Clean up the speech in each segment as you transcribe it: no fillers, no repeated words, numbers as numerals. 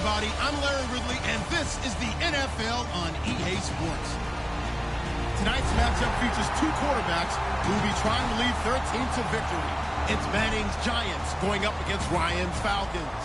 everybody. I'm Larry Ridley, and this is the NFL on EA Sports. Tonight's matchup features two quarterbacks who will be trying to lead their team to victory. It's Manning's Giants going up against Ryan's Falcons.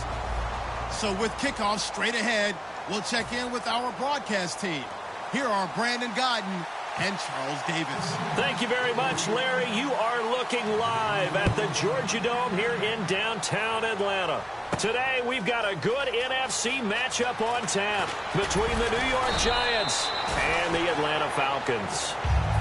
So with kickoff straight ahead, we'll check in with our broadcast team. Here are Brandon Godden and Charles Davis. Thank you very much, Larry. You are looking live at the Georgia Dome here in downtown Atlanta. Today, we've got a good NFC matchup on tap between the New York Giants and the Atlanta Falcons.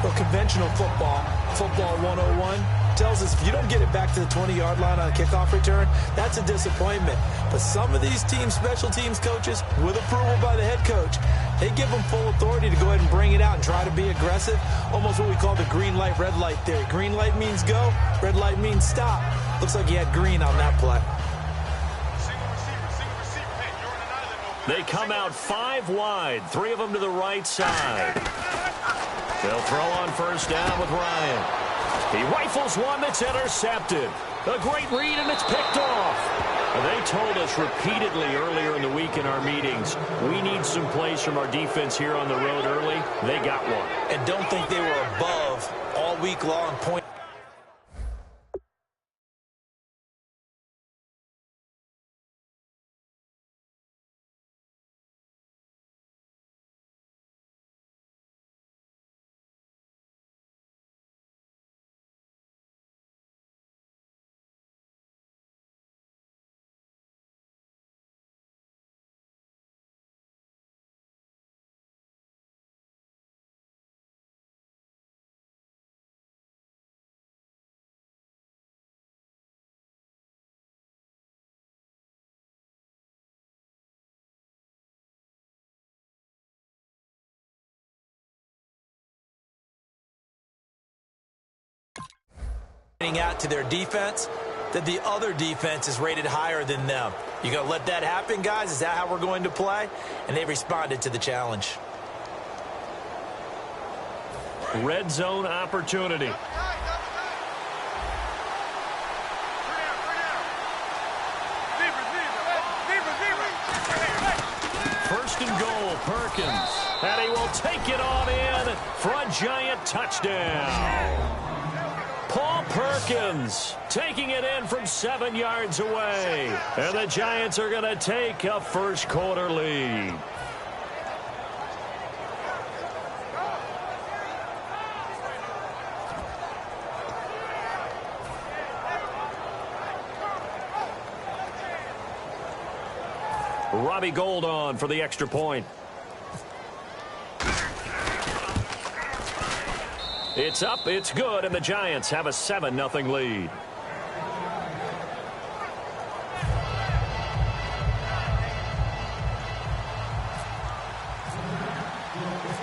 Well, conventional football 101, tells us if you don't get it back to the 20-yard line on a kickoff return, that's a disappointment. But some of these team special teams coaches, with approval by the head coach, they give them full authority to go ahead and bring it out and try to be aggressive, almost what we call the green light, red light theory. Green light means go, red light means stop. Looks like he had green on that play. They come out 5 wide, 3 of them to the right side. They'll throw on first down with Ryan. He rifles one that's intercepted. A great read, and it's picked off. They told us repeatedly earlier in the week in our meetings, we need some plays from our defense here on the road early. They got one. And don't think they were above all week long point. Out to their defense, that the other defense is rated higher than them. You gonna let that happen, guys? Is that how we're going to play? And they responded to the challenge. Red zone opportunity. First and goal, Perkins. And he will take it on in for a Giant touchdown. Paul Perkins taking it in from 7 yards away. And the Giants are going to take a first quarter lead. Robbie Gould on for the extra point. It's up, it's good, and the Giants have a 7-0 lead.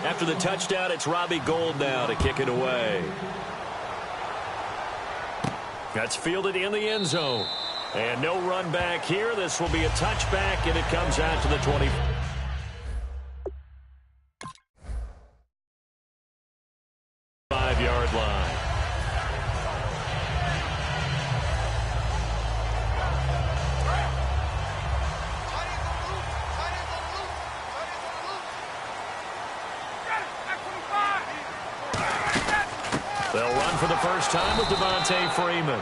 After the touchdown, it's Robbie Gould now to kick it away. That's fielded in the end zone. And no run back here. This will be a touchback, and it comes out to the 20. They'll run for the first time with Devontae Freeman.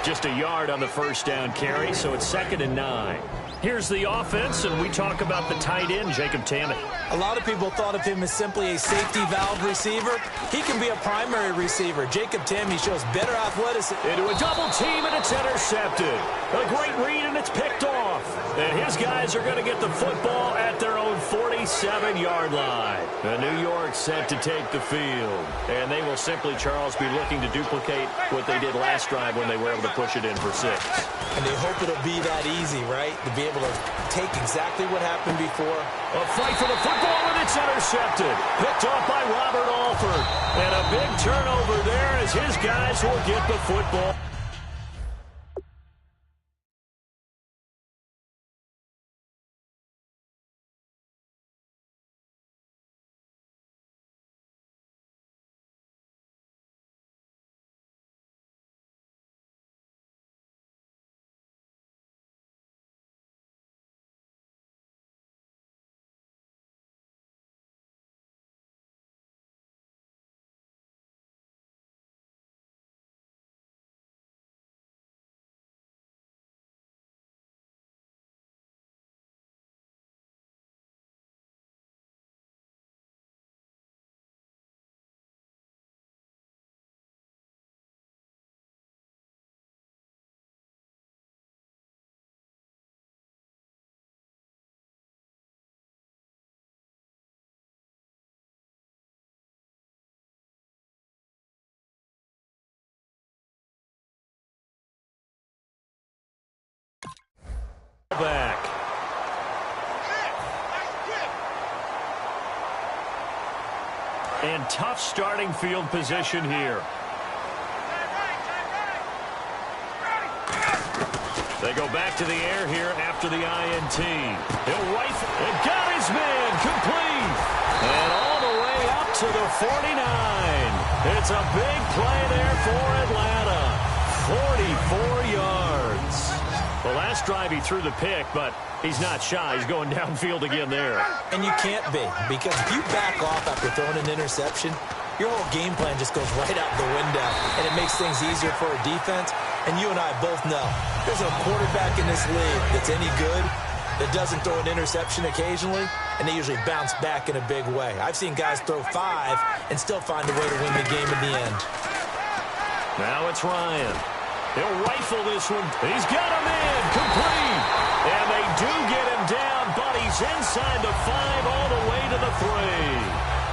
Just a yard on the first down carry, so it's 2nd and 9. Here's the offense, and we talk about the tight end, Jacob Tammett. A lot of people thought of him as simply a safety valve receiver. He can be a primary receiver. Jacob Tammett shows better athleticism. Into a double team, and it's intercepted. A great read, and it's picked off. And his guys are going to get the football at their own 47-yard line. And New York set to take the field. And they will simply, Charles, be looking to duplicate what they did last drive when they were able to push it in for 6. And they hope it'll be that easy, right? To be able to take exactly what happened before. A fight for the football, and it's intercepted. Picked off by Robert Alford. And a big turnover there as his guys will get the football. back. And tough starting field position here. They go back to the air here after the INT. He'll rifle and got his man complete. And all the way up to the 49. It's a big play there for Atlanta. 44 yards. The last drive he threw the pick, but he's not shy. He's going downfield again there. And you can't be, because if you back off after throwing an interception, your whole game plan just goes right out the window, and it makes things easier for a defense. And you and I both know there's no quarterback in this league that's any good that doesn't throw an interception occasionally, and they usually bounce back in a big way. I've seen guys throw 5 and still find a way to win the game in the end. Now it's Ryan. He'll rifle this one. He's got him in. Complete. And they do get him down, but he's inside the 5 all the way to the 3.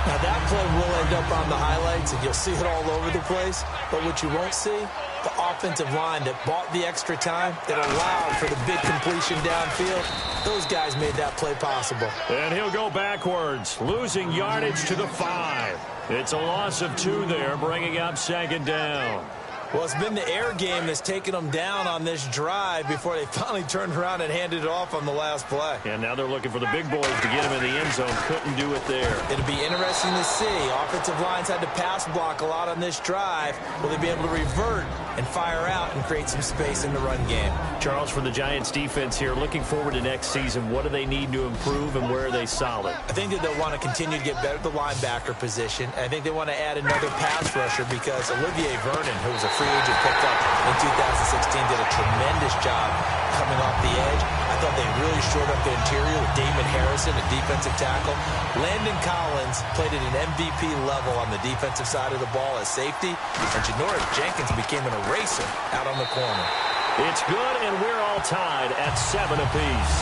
Now that play will end up on the highlights, and you'll see it all over the place. But what you won't see, the offensive line that bought the extra time, that allowed for the big completion downfield, those guys made that play possible. And he'll go backwards, losing yardage to the 5. It's a loss of 2 there, bringing up second down. Well, it's been the air game that's taken them down on this drive before they finally turned around and handed it off on the last play. And now they're looking for the big boys to get him in the end zone. Couldn't do it there. It'll be interesting to see. Offensive lines had to pass block a lot on this drive. Will they be able to revert and fire out and create some space in the run game? Charles, for the Giants defense here, looking forward to next season, what do they need to improve and where are they solid? I think that they'll want to continue to get better at the linebacker position. I think they want to add another pass rusher because Olivier Vernon, who was a free agent picked up in 2016, did a tremendous job coming off the edge. I thought they really shored up the interior with Damon Harrison, a defensive tackle. Landon Collins played at an MVP level on the defensive side of the ball as safety, and Janoris Jenkins became an eraser out on the corner. It's good, and we're all tied at 7 apiece.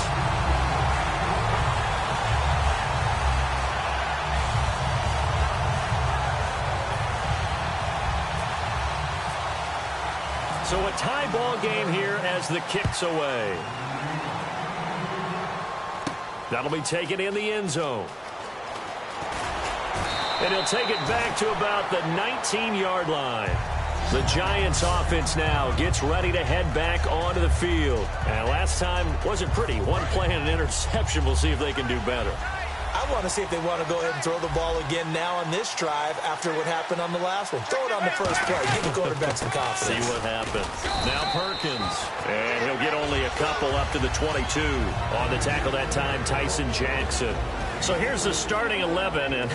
So a tie ball game here as the kick's away. That'll be taken in the end zone. And he'll take it back to about the 19-yard line. The Giants offense now gets ready to head back onto the field. And last time wasn't pretty. One play and an interception. We'll see if they can do better. I want to see if they want to go ahead and throw the ball again now on this drive after what happened on the last one. Throw it on the first play. Give the quarterback some confidence. See what happens. Now Perkins. And he'll get only a couple up to the 22. On the tackle that time, Tyson Jackson. So here's the starting 11, and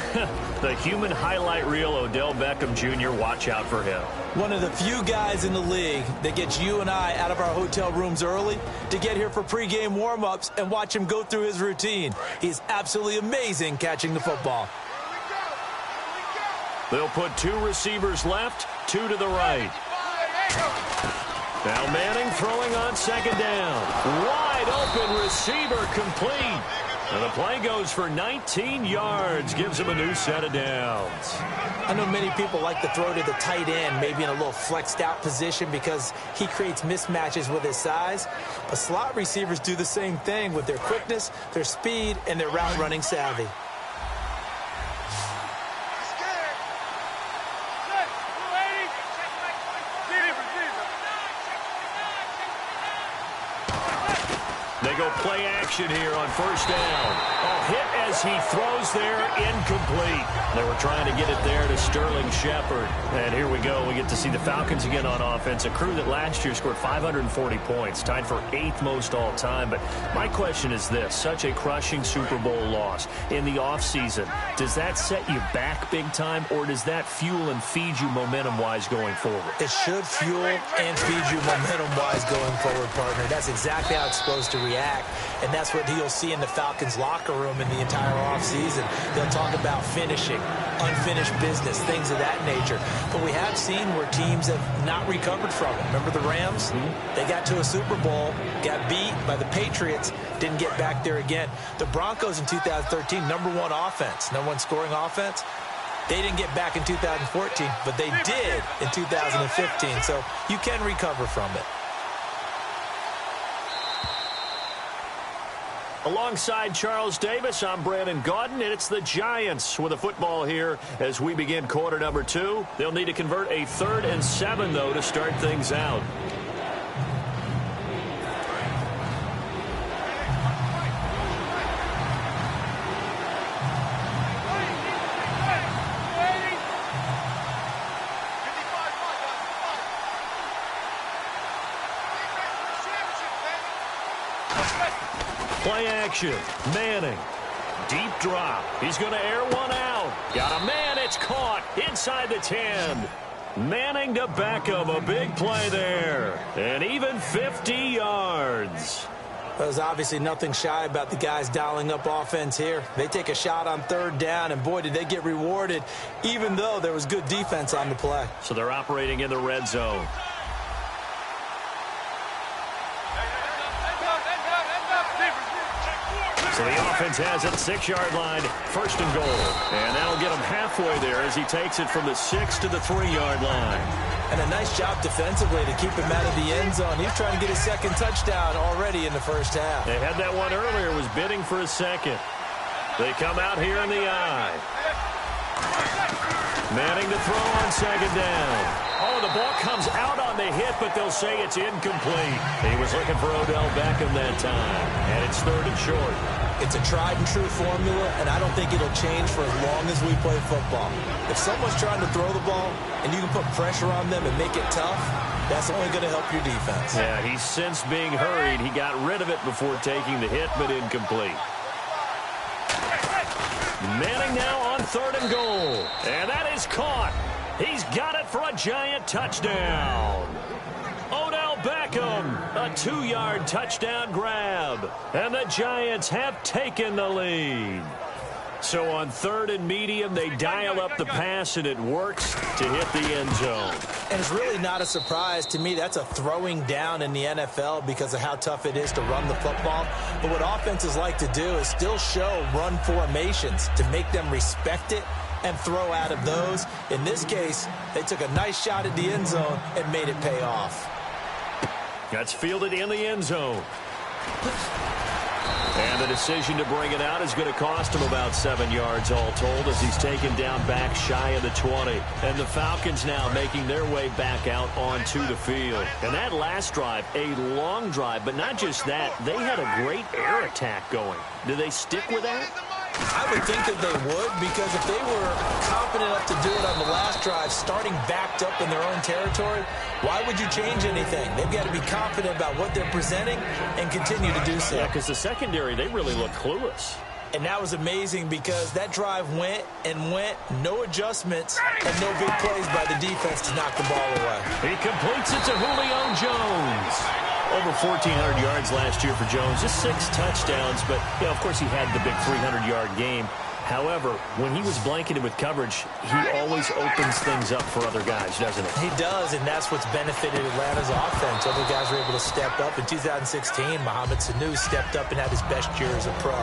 the human highlight reel, Odell Beckham Jr., watch out for him. One of the few guys in the league that gets you and I out of our hotel rooms early to get here for pregame warm-ups and watch him go through his routine. He's absolutely amazing catching the football. They'll put 2 receivers left, 2 to the right. Now Manning throwing on second down. Wide open receiver complete. And the play goes for 19 yards, gives him a new set of downs. I know many people like to throw to the tight end, maybe in a little flexed out position because he creates mismatches with his size. But slot receivers do the same thing with their quickness, their speed, and their route running savvy. They go play action here on first down. Oh, hit as he throws there, incomplete. They were trying to get it there to Sterling Shepard. And here we go. We get to see the Falcons again on offense, a crew that last year scored 540 points, tied for 8th most all time. But my question is this, such a crushing Super Bowl loss in the offseason, does that set you back big time, or does that fuel and feed you momentum-wise going forward? It should fuel and feed you momentum-wise going forward, partner. That's exactly how it's supposed to react, and that's what you'll see in the Falcons locker room in the entire offseason. They'll talk about finishing, unfinished business, things of that nature. But we have seen where teams have not recovered from it. Remember the Rams? They got to a Super Bowl, got beat by the Patriots, didn't get back there again. The Broncos in 2013, #1 offense, #1 scoring offense. They didn't get back in 2014, but they did in 2015. So you can recover from it. Alongside Charles Davis, I'm Brandon Gaudin, and it's the Giants with a football here as we begin quarter number 2. They'll need to convert a 3rd and 7, though, to start things out. Play action. Manning. Deep drop. He's going to air one out. Got a man. It's caught inside the 10. Manning to Beckham. A big play there. And even 50 yards. There's obviously nothing shy about the guys dialing up offense here. They take a shot on 3rd down, and boy, did they get rewarded, even though there was good defense on the play. So they're operating in the red zone. So the offense has it, 6-yard line, 1st and goal. And that'll get him halfway there as he takes it from the 6 to the 3-yard line. And a nice job defensively to keep him out of the end zone. He's trying to get his 2nd touchdown already in the 1st half. They had that one earlier, was bidding for a 2nd. They come out here in the eye. Manning to throw on 2nd down. Oh, the ball comes out on the hit, but they'll say it's incomplete. He was looking for Odell Beckham that time, and it's 3rd and short. It's a tried-and-true formula, and I don't think it'll change for as long as we play football. If someone's trying to throw the ball and you can put pressure on them and make it tough, that's only going to help your defense. Yeah, he's since being hurried. He got rid of it before taking the hit, but incomplete. Manning now on 3rd and goal. And that is caught. He's got it for a Giant touchdown. Odell Beckham, a 2-yard touchdown grab. And the Giants have taken the lead. So on 3rd and medium, they dial up the pass, and it works to hit the end zone. And it's really not a surprise to me. That's a throwing down in the NFL because of how tough it is to run the football. But what offenses like to do is still show run formations to make them respect it and throw out of those. In this case, they took a nice shot at the end zone and made it pay off. That's fielded in the end zone. And the decision to bring it out is going to cost him about 7 yards all told as he's taken down back shy of the 20. And the Falcons now making their way back out onto the field. And that last drive, a long drive, but not just that, they had a great air attack going. Do they stick with that? I would think that they would, because if they were confident enough to do it on the last drive, starting backed up in their own territory, why would you change anything? They've got to be confident about what they're presenting and continue to do so. Yeah, because the secondary, they really look clueless. And that was amazing because that drive went and went, no adjustments, and no big plays by the defense to knock the ball away. He completes it to Julio Jones. Over 1,400 yards last year for Jones, just 6 touchdowns, but, you know, of course he had the big 300-yard game. However, when he was blanketed with coverage, he always opens things up for other guys, doesn't he? He does, and that's what's benefited Atlanta's offense. Other guys were able to step up. In 2016, Mohamed Sanu stepped up and had his best year as a pro.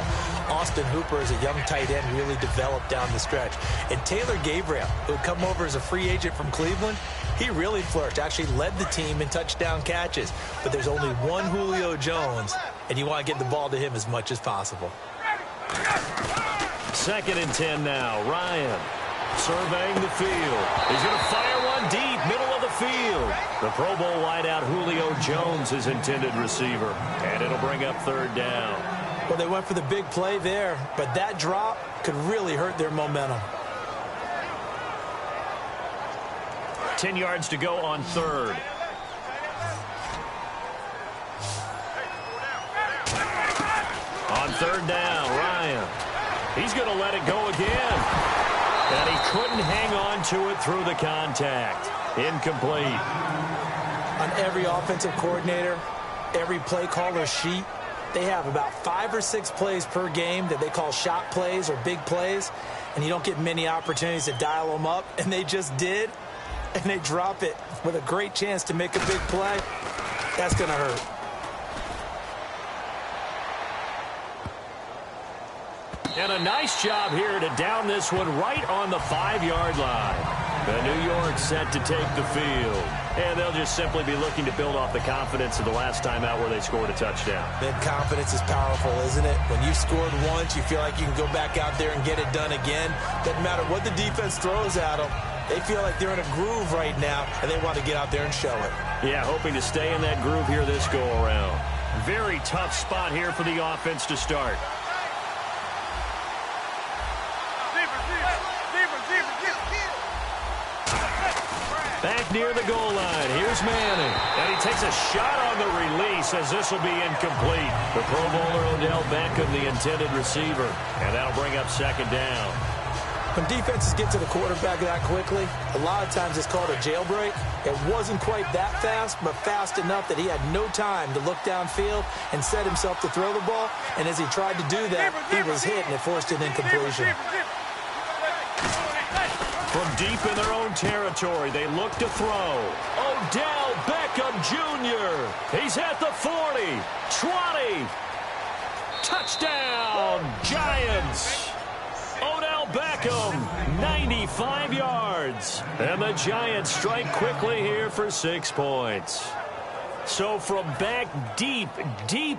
Austin Hooper, as a young tight end, really developed down the stretch. And Taylor Gabriel, who had come over as a free agent from Cleveland, he really flourished, actually led the team in touchdown catches. But there's only one Julio Jones, and you want to get the ball to him as much as possible. 2nd and 10 now. Ryan surveying the field. He's going to fire one deep, middle of the field. The Pro Bowl wideout Julio Jones, his intended receiver. And it'll bring up 3rd down. Well, they went for the big play there, but that drop could really hurt their momentum. 10 yards to go on 3rd. On 3rd down, Ryan. He's going to let it go again. And he couldn't hang on to it through the contact. Incomplete. On every offensive coordinator, every play caller sheet, they have about 5 or 6 plays per game that they call shot plays or big plays. And you don't get many opportunities to dial them up. And they just did. And they drop it with a great chance to make a big play. That's going to hurt. And a nice job here to down this one right on the 5-yard line. The New York set to take the field. And they'll just simply be looking to build off the confidence of the last time out where they scored a touchdown. That confidence is powerful, isn't it? When you've scored once, you feel like you can go back out there and get it done again. Doesn't matter what the defense throws at them. They feel like they're in a groove right now, and they want to get out there and show it. Yeah, hoping to stay in that groove here this go-around. Very tough spot here for the offense to start. Back near the goal line. Here's Manning. And he takes a shot on the release as this will be incomplete. The Pro Bowler Odell Beckham, the intended receiver. And that'll bring up second down. When defenses get to the quarterback that quickly, a lot of times it's called a jailbreak. It wasn't quite that fast, but fast enough that he had no time to look downfield and set himself to throw the ball. And as he tried to do that, he was hit and it forced an incompletion. From deep in their own territory, they look to throw. Odell Beckham Jr. He's at the 40, 20. Touchdown, Giants. Odell Beckham, 95 yards. And the Giants strike quickly here for 6 points. So from back deep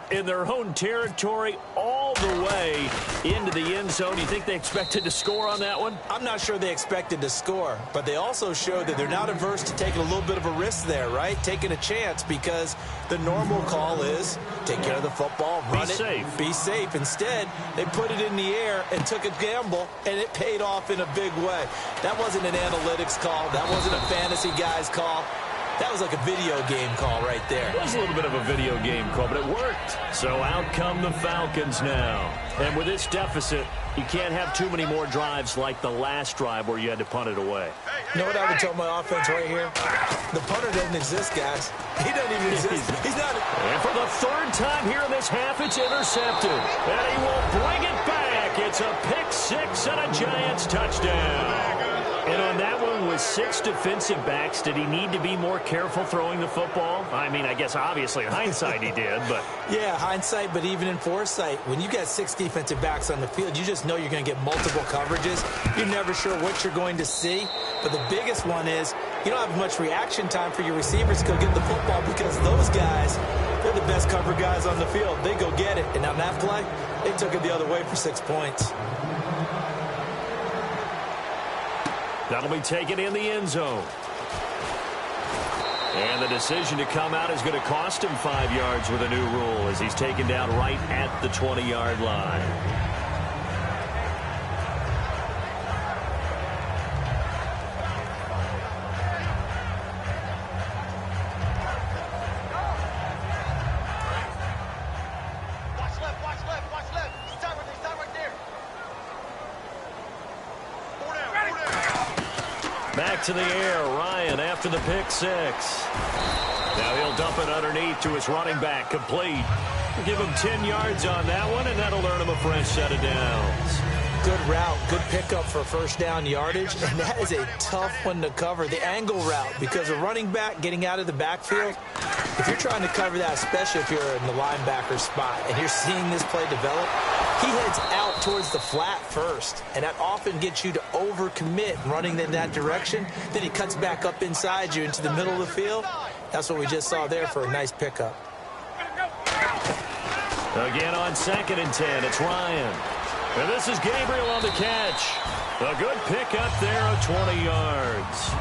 in their own territory all the way into the end zone, you think they expected to score on that one? I'm not sure they expected to score, but they also showed that they're not averse to taking a little bit of a risk there, right? Taking a chance, because the normal call is take care of the football, run it, be safe. Instead, they put it in the air and took a gamble, and it paid off in a big way. That wasn't an analytics call. That wasn't a fantasy guy's call. That was like a video game call right there. It was a little bit of a video game call, but it worked. So out come the Falcons now. And with this deficit, you can't have too many more drives like the last drive where you had to punt it away. You know what I would tell my offense right here? The punter doesn't exist, guys. He doesn't even exist. He's not. And for the third time here in this half, it's intercepted. And he will bring it back. It's a pick six and a Giants touchdown. And on that one, with 6 defensive backs, did he need to be more careful throwing the football? I mean, I guess obviously in hindsight he did, but... Yeah, hindsight, but even in foresight, when you got 6 defensive backs on the field, you just know you're going to get multiple coverages. You're never sure what you're going to see. But the biggest one is you don't have much reaction time for your receivers to go get the football, because those guys, they're the best cover guys on the field. They go get it. And on that play, they took it the other way for 6 points. That'll be taken in the end zone. And the decision to come out is going to cost him 5 yards with a new rule as he's taken down right at the 20-yard line. Back to the air, Ryan after the pick six. Now he'll dump it underneath to his running back, complete. We'll give him 10 yards on that one, and that'll earn him a fresh set of downs. Good route, good pickup for first down yardage, and that is a tough one to cover, the angle route, because a running back getting out of the backfield, if you're trying to cover that, especially if you're in the linebacker spot and you're seeing this play develop, he heads out towards the flat first, and that often gets you to overcommit running in that direction. Then he cuts back up inside you into the middle of the field. That's what we just saw there for a nice pickup. Again on 2nd and 10, it's Ryan. And this is Gabriel on the catch. A good pickup there of 20 yards.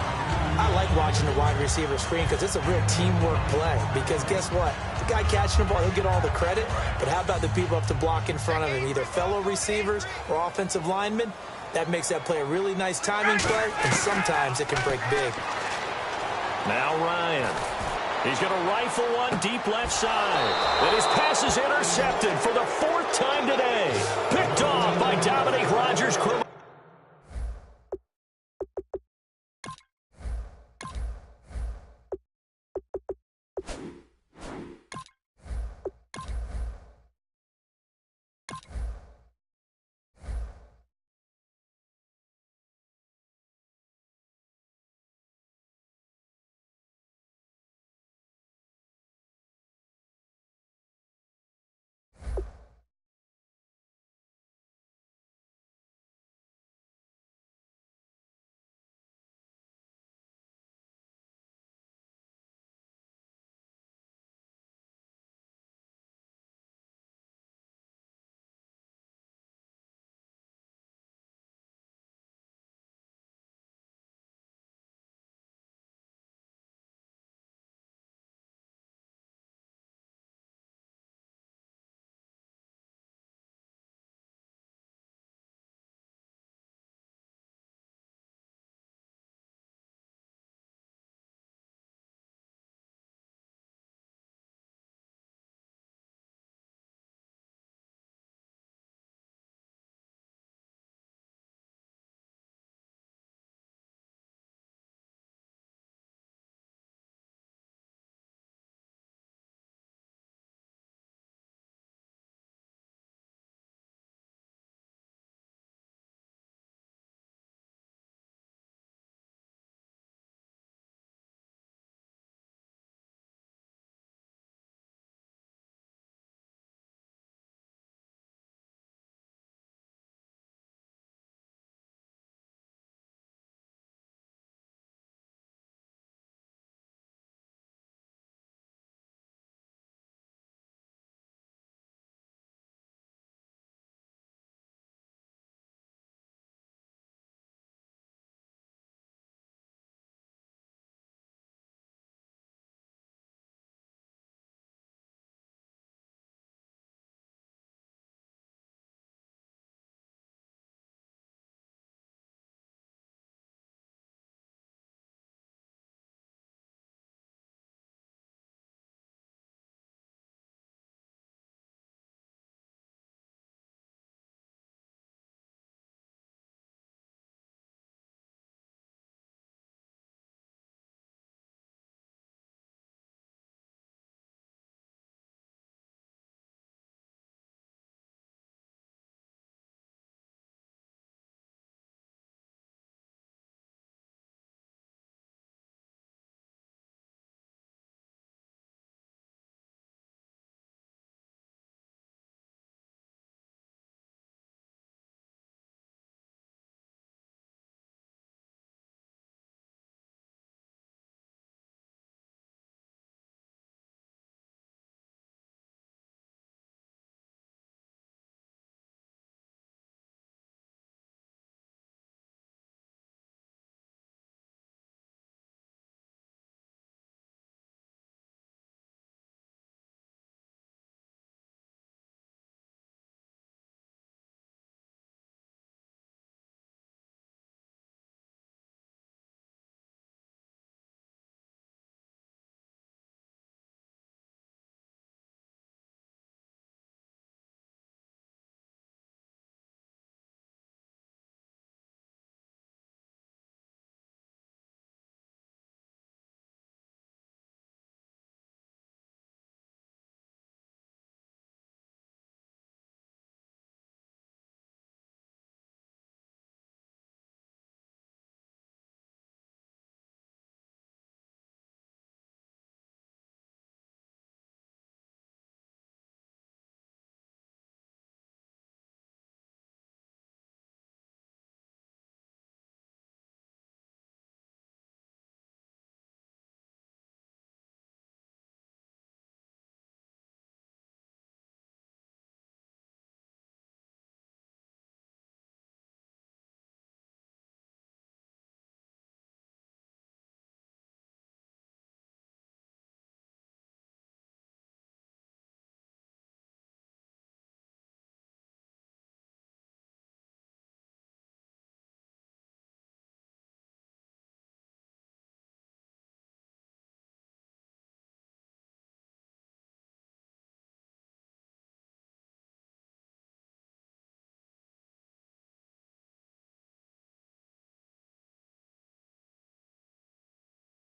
I like watching the wide receiver screen because it's a real teamwork play. Because guess what? The guy catching the ball, he'll get all the credit. But how about the people up to block in front of him, either fellow receivers or offensive linemen? That makes that play a really nice timing play, and sometimes it can break big. Now Ryan. He's going to rifle one deep left side. And his pass is intercepted for the 4th time today.